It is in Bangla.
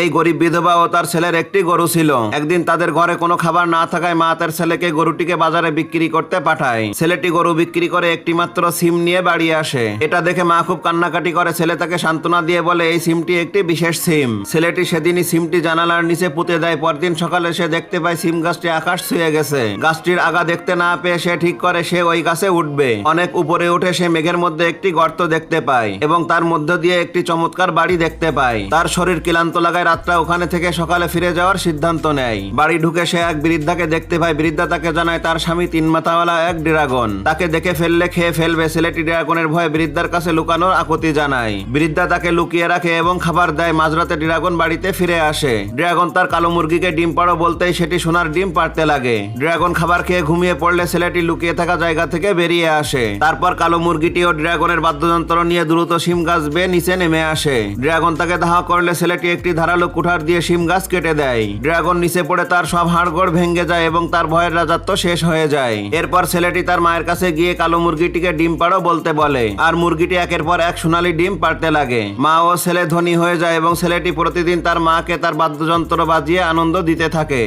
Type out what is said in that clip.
এই গরিব বিধবা ও তার ছেলের একটি গরু ছিল। একদিন তাদের ঘরে কোনো খাবার না থাকায় মা তার ছেলেকে গরুটিকে বাজারে বিক্রি করতে পাঠায়। ছেলেটি গরু বিক্রি করে একটি মাত্র সিম নিয়ে বাড়ি আসে। এটা দেখে মা খুব কান্নাকাটি করে। ছেলে তাকে সান্ত্বনা দিয়ে বলে এই সিমটি একটি বিশেষ সিম। ছেলেটি সেদিনই সিমটি জানালার নিচে পুঁতে দেয়। পরদিন সকালে সে দেখতে পায় সিম গাছটি আকাশ ছুঁয়ে গেছে। গাছটির আগা দেখতে না পেয়ে সে ঠিক করে সে ওই গাছে উঠবে। অনেক উপরে উঠে সে মেঘের মধ্যে একটি গর্ত দেখতে পায় এবং তার মধ্য দিয়ে একটি চমৎকার বাড়ি দেখতে পায়। তার শরীর ক্লান্ত লাগায় রাতটা ওখানে থেকে সকালে ফিরে যাওয়ার সিদ্ধান্ত নেয়। বাড়ি ঢুকে সে এক বৃদ্ধাকে দেখতে পায়। বৃদ্ধা তাকে জানায় তার স্বামী 3 মাথাওয়ালা এক ড্রাগন। তাকে দেখে ফেললে খেয়ে ফেলবে। ছেলেটি ড্রাগনের ভয়ে বৃদ্ধার কাছে লুকানোর আকুতি জানায়। বৃদ্ধা তাকে লুকিয়ে রাখে এবং খাবার দেয়। মাঝরাতে ড্রাগন বাড়িতে ফিরে আসে। ড্রাগন তার কালো মুরগিকে ডিম পাড়ো বলতেই সেটি সোনার ডিম পাড়তে লাগে। ড্রাগন খাবার খেয়ে ঘুমিয়ে পড়লে ছেলেটি লুকিয়ে থাকা জায়গা থেকে বেরিয়ে আসে। তারপর কালো মুরগিটিও ড্রাগনের বাদ্যযন্ত্র নিয়ে দ্রুত সিম গাছ বেয়ে নিচে নেমে আসে। ড্রাগন তাকে ধাওয়া করলে ছেলেটি একটি ধারালো কুঠার দিয়ে সিম গাছ কেটে দেয়। ড্রাগন নিচে পড়ে তার সব হাড়গোড় ভেঙে যায় এবং তার ভয়ের রাজত্ব শেষ হয়ে যায়। এরপর ছেলেটি তার মায়ের কাছে গিয়ে কালো মুরগিটিকে ডিম পাড়ো বলতে বলে আর মুরগিটি একের পর এক সোনালী ডিম পাড়তে লাগে। মা ও ছেলে ধনী হয়ে যায় এবং ছেলেটি প্রতিদিন তার মাকে তার বাদ্যযন্ত্র বাজিয়ে আনন্দ দিতে থাকে।